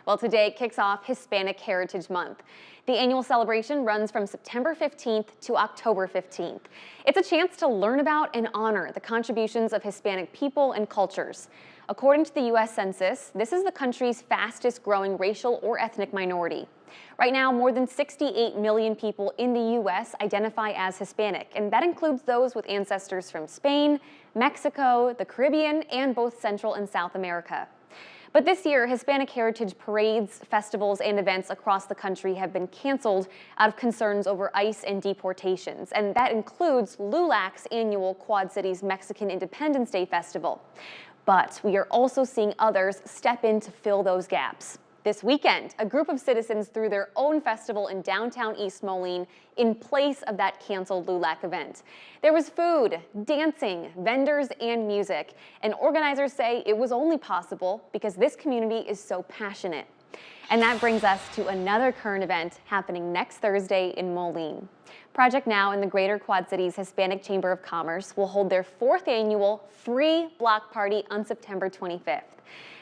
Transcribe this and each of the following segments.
Well, today kicks off Hispanic Heritage Month. The annual celebration runs from September 15th to October 15th. It's a chance to learn about and honor the contributions of Hispanic people and cultures. According to the U.S. Census, this is the country's fastest growing racial or ethnic minority. Right now, more than 68 million people in the U.S. identify as Hispanic, and that includes those with ancestors from Spain, Mexico, the Caribbean, and both Central and South America. But this year, Hispanic heritage parades, festivals, and events across the country have been canceled out of concerns over ICE and deportations, and that includes LULAC's annual Quad Cities Mexican Independence Day Festival. But we are also seeing others step in to fill those gaps. This weekend, a group of citizens threw their own festival in downtown East Moline in place of that canceled LULAC event. There was food, dancing, vendors, and music, and organizers say it was only possible because this community is so passionate. And that brings us to another current event happening next Thursday in Moline. Project Now and the Greater Quad Cities Hispanic Chamber of Commerce will hold their 4th annual free block party on September 25th.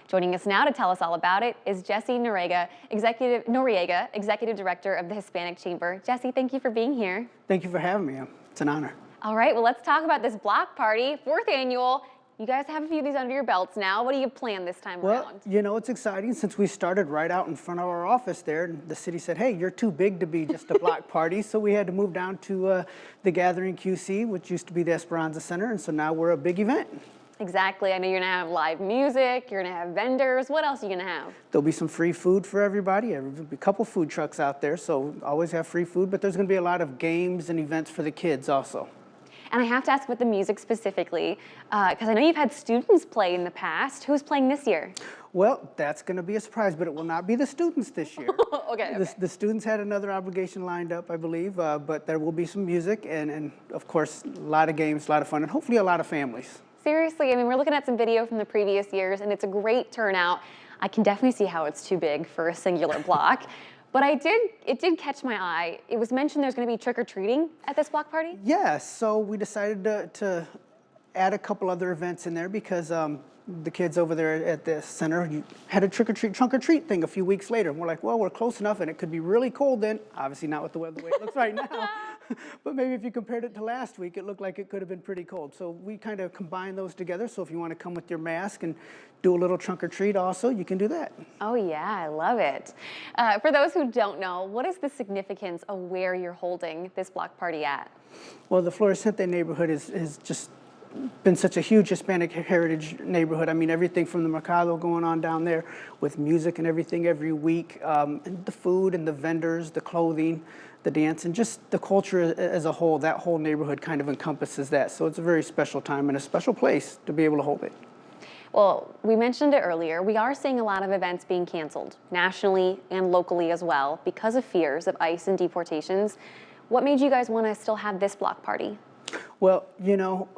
Joining us now to tell us all about it is Jessie Noriega, Executive Director of the Hispanic Chamber. Jessie, thank you for being here. Thank you for having me. It's an honor. All right, well, let's talk about this block party, 4th annual. You guys have a few of these under your belts now. What do you plan this time around? Well, you know, it's exciting since we started right out in front of our office there. And the city said, hey, you're too big to be just a block party. So we had to move down to the Gathering QC, which used to be the Esperanza Center. And so now we're a big event. Exactly. I know you're going to have live music, you're going to have vendors. What else are you going to have? There'll be some free food for everybody. There'll be a couple food trucks out there, so always have free food. But there's going to be a lot of games and events for the kids also. And I have to ask about the music specifically, because I know you've had students play in the past. Who's playing this year? Well, that's going to be a surprise, but it will not be the students this year. Okay. The students had another obligation lined up, I believe, but there will be some music and, of course, a lot of games, a lot of fun, and hopefully a lot of families. Seriously, I mean, we're looking at some video from the previous years, and it's a great turnout. I can definitely see how it's too big for a singular block. But it did catch my eye. It was mentioned there's going to be trick-or-treating at this block party? Yes, so we decided to add a couple other events in there because the kids over there at the center had a trunk or treat thing a few weeks later. And we're like, well, we're close enough and it could be really cold then. Obviously not with the weather the way it looks right now. But maybe if you compared it to last week, it looked like it could have been pretty cold. So we kind of combined those together. So if you want to come with your mask and do a little trunk or treat also, you can do that. Oh yeah, I love it. For those who don't know, what is the significance of where you're holding this block party at? Well, the Floreciente neighborhood is just been such a huge Hispanic heritage neighborhood. I mean, everything from the Mercado going on down there with music and everything every week, and the food and the vendors, the clothing, the dance, and just the culture as a whole. That whole neighborhood kind of encompasses that. So it's a very special time and a special place to be able to hold it. Well, we mentioned it earlier. We are seeing a lot of events being canceled, nationally and locally as well, because of fears of ICE and deportations. What made you guys want to still have this block party? Well, you know,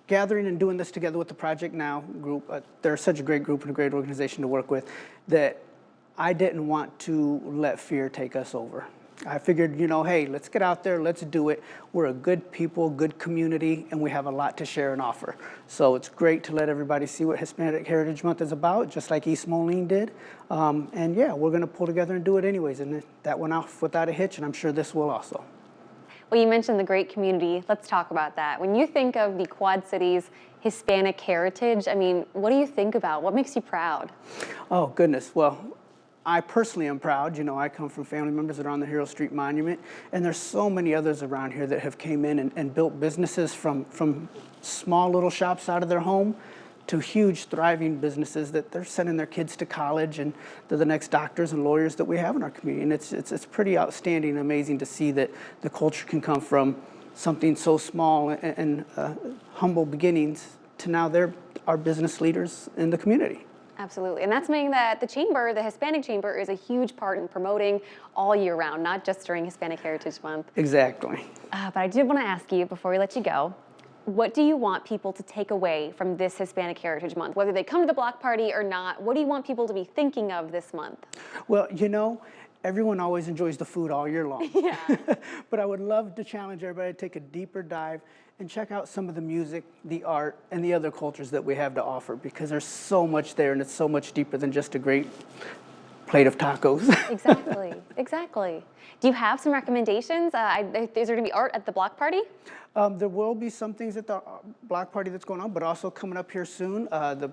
gathering and doing this together with the Project Now group, they're such a great group and a great organization to work with, that I didn't want to let fear take us over. I figured, you know, hey, let's get out there, let's do it. We're a good people, good community, and we have a lot to share and offer. So it's great to let everybody see what Hispanic Heritage Month is about, just like East Moline did. And yeah, we're gonna pull together and do it anyways. And that went off without a hitch, and I'm sure this will also. Well, you mentioned the great community. Let's talk about that. When you think of the Quad Cities Hispanic heritage, I mean, what do you think about? What makes you proud? Oh, goodness. Well, I personally am proud. You know, I come from family members that are on the Hero Street Monument, and there's so many others around here that have came in and built businesses from small little shops out of their home to huge thriving businesses that they're sending their kids to college, and they're the next doctors and lawyers that we have in our community. And it's pretty outstanding and amazing to see that the culture can come from something so small and humble beginnings to now they're our business leaders in the community. Absolutely, and that's something that the Chamber, the Hispanic Chamber, is a huge part in promoting all year round, not just during Hispanic Heritage Month. Exactly. But I did want to ask you, before we let you go, what do you want people to take away from this Hispanic Heritage Month? Whether they come to the block party or not, what do you want people to be thinking of this month? Well, you know, everyone always enjoys the food all year long. Yeah. But I would love to challenge everybody to take a deeper dive and check out some of the music, the art, and the other cultures that we have to offer, because there's so much there and it's so much deeper than just a great plate of tacos. Exactly, exactly. Do you have some recommendations? Is there gonna be art at the block party? There will be some things at the block party that's going on, but also coming up here soon, the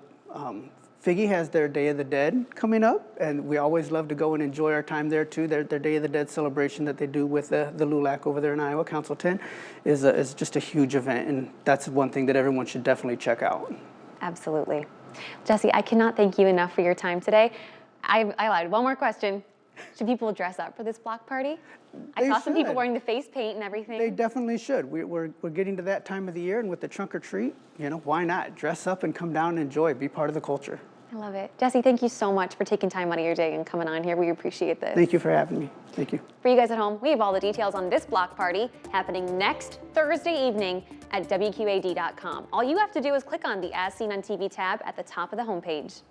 Figgy has their Day of the Dead coming up, and we always love to go and enjoy our time there too. Their Day of the Dead celebration that they do with the LULAC over there in Iowa, Council 10, is just a huge event, and that's one thing that everyone should definitely check out. Absolutely. Jesse, I cannot thank you enough for your time today. I lied. One more question. Should people dress up for this block party? I saw some people wearing the face paint and everything. They definitely should. We're getting to that time of the year, and with the trunk or treat, why not? Dress up and come down and enjoy, be part of the culture. I love it. Jesse, thank you so much for taking time out of your day and coming on here. We appreciate this. Thank you for having me. Thank you. For you guys at home, we have all the details on this block party happening next Thursday evening at WQAD.com. All you have to do is click on the As Seen on TV tab at the top of the homepage.